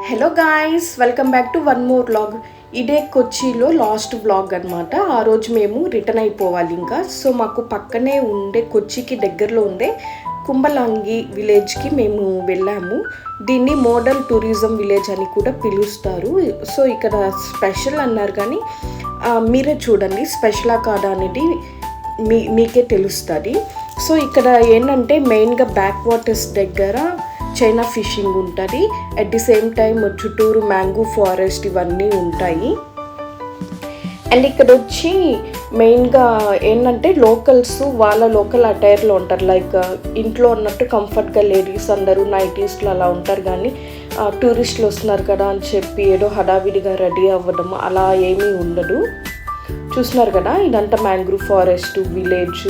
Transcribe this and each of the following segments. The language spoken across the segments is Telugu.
Hello guys, welcome back to one more vlog. ఇదే కొచ్చిలో లాస్ట్ వ్లాగ్ అనమాట. ఆ రోజు మేము రిటర్న్ అయిపోవాలి ఇంకా. సో మాకు పక్కనే ఉండే కొచ్చికి దగ్గరలో ఉండే కుంబలాంగి విలేజ్కి మేము వెళ్ళాము. దీన్ని మోడల్ టూరిజం విలేజ్ అని కూడా పిలుస్తారు. సో ఇక్కడ స్పెషల్ అన్నారు కానీ మీరే చూడండి స్పెషలా కాదా అనేది మీకే తెలుస్తుంది. సో ఇక్కడ ఏంటంటే మెయిన్గా బ్యాక్ వాటర్స్ దగ్గర చైనా ఫిషింగ్ ఉంటుంది. అట్ ది సేమ్ టైం చుట్టూరు మ్యాంగో ఫారెస్ట్ ఇవన్నీ ఉంటాయి. అండ్ ఇక్కడ వచ్చి మెయిన్గా ఏంటంటే లోకల్స్ వాళ్ళ లోకల్ అటైర్లో ఉంటారు. లైక్ ఇంట్లో ఉన్నట్టు కంఫర్ట్గా లేడీస్ అందరూ నైటీస్లో అలా ఉంటారు. కానీ టూరిస్టులు వస్తున్నారు కదా అని చెప్పి ఏదో హడావిడిగా రెడీ అవ్వడం అలా ఏమీ ఉండదు. చూస్తున్నారు కదా, ఇదంతా మ్యాంగ్రూవ్ ఫారెస్ట్ విలేజ్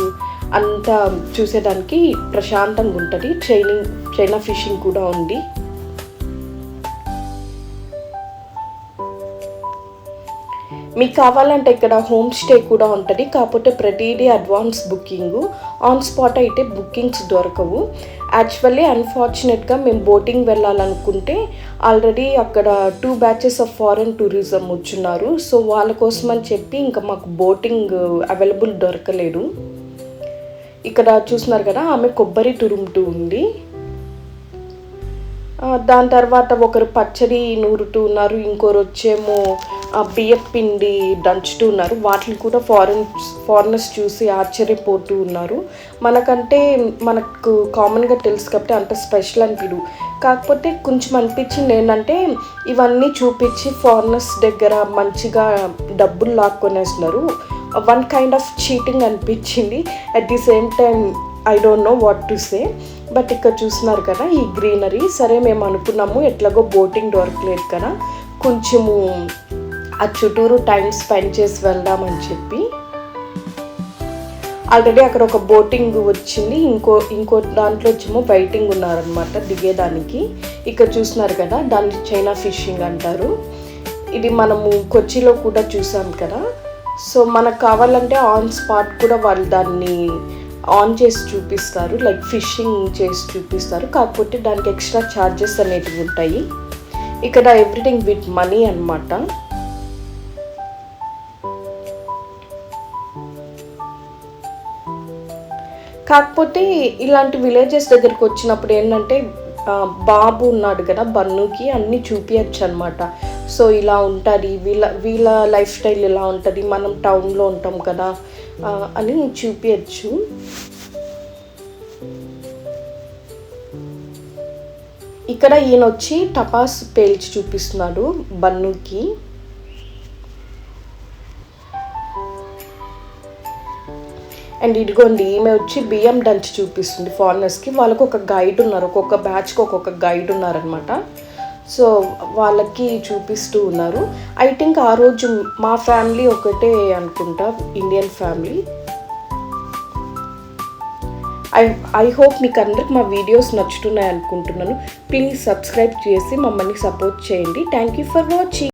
అంతా చూసేదానికి ప్రశాంతంగా ఉంటుంది. చైనా ఫిషింగ్ కూడా ఉంది. మీకు కావాలంటే ఇక్కడ హోమ్ స్టే కూడా ఉంటుంది. కాకపోతే ప్రతిదీ అడ్వాన్స్ బుకింగ్, ఆన్ స్పాట్ అయితే బుకింగ్స్ దొరకవు. యాక్చువల్లీ అన్ఫార్చునేట్గా మేము బోటింగ్ వెళ్ళాలనుకుంటే ఆల్రెడీ అక్కడ 2 బ్యాచెస్ ఆఫ్ ఫారెన్ టూరిజం వచ్చున్నారు. సో వాళ్ళ కోసం అని చెప్పి ఇంకా మాకు బోటింగ్ అవైలబుల్ దొరకలేదు. ఇక్కడ చూస్తున్నారు కదా, ఆమె కొబ్బరి తురుముతూ ఉంది. దాని తర్వాత ఒకరు పచ్చడి నూరుతూ ఉన్నారు, ఇంకొకరు వచ్చేమో బియ్యపు పిండి దంచుతూ ఉన్నారు. వాటిని కూడా ఫారినర్స్ చూసి ఆశ్చర్యపోతూ ఉన్నారు. మనకు కామన్గా తెలుసు కాబట్టి అంత స్పెషల్ అనిపిదు. కాకపోతే కొంచెం అనిపించింది ఏంటంటే ఇవన్నీ చూపించి ఫారినర్స్ దగ్గర మంచిగా డబ్బులు లాక్కొనేస్తున్నారు. వన్ కైండ్ ఆఫ్ చీటింగ్ అనిపించింది. At the same time I don't know what to say. But ఇక్కడ చూస్తున్నారు కదా ఈ గ్రీనరీ. సరే మేము అనుకున్నాము ఎట్లాగో బోటింగ్ దొరకలేదు కదా, కొంచెము ఆ చుట్టూరు టైం స్పెండ్ చేసి వెళ్దామని చెప్పి ఆల్రెడీ అక్కడ ఒక బోటింగ్ వచ్చింది. ఇంకో దాంట్లో వచ్చేమో వెయిటింగ్ ఉన్నారనమాట దిగేదానికి. ఇక్కడ చూస్తున్నారు కదా, దాన్ని చైనా ఫిషింగ్ అంటారు. ఇది మనము కొచ్చిలో కూడా చూసాం కదా. సో మనకు కావాలంటే ఆన్ స్పాట్ కూడా వాళ్ళు దాన్ని ఆన్ చేసి చూపిస్తారు, లైక్ ఫిషింగ్ చేసి చూపిస్తారు. కాకపోతే దానికి ఎక్స్ట్రా ఛార్జెస్ అనేటివి ఉంటాయి. ఇక్కడ ఎవ్రీథింగ్ విత్ మనీ అన్నమాట. కాకపోతే ఇలాంటి విలేజెస్ దగ్గరికి వచ్చినప్పుడు ఏంటంటే బాబు ఉన్నాడు కదా బన్నుకి, అన్నీ చూపించచ్చు అనమాట. సో ఇలా ఉంటుంది, వీళ్ళ లైఫ్ స్టైల్ ఇలా ఉంటుంది, మనం టౌన్లో ఉంటాం కదా అని చూపించచ్చు. ఇక్కడ ఈయన వచ్చి టపాస్ పేల్చి చూపిస్తున్నాడు బన్నుకి. అండ్ ఇదిగోండి ఈమె వచ్చి బియ్యం దంచి చూపిస్తుంది ఫారినర్స్కి. వాళ్ళకు ఒక గైడ్ ఉన్నారు, ఒక్కొక్క బ్యాచ్కి ఒక్కొక్క గైడ్ ఉన్నారనమాట. సో వాళ్ళకి చూపిస్తూ ఉన్నారు. ఐ థింక్ ఆ రోజు మా ఫ్యామిలీ ఒకటే అనుకుంటా, ఇండియన్ ఫ్యామిలీ. ఐ హోప్ మీకు అందరికి మా వీడియోస్ నచ్చుతున్నాయి అనుకుంటున్నాను. ప్లీజ్ సబ్స్క్రైబ్ చేసి మమ్మల్ని సపోర్ట్ చేయండి. Thank you for watching.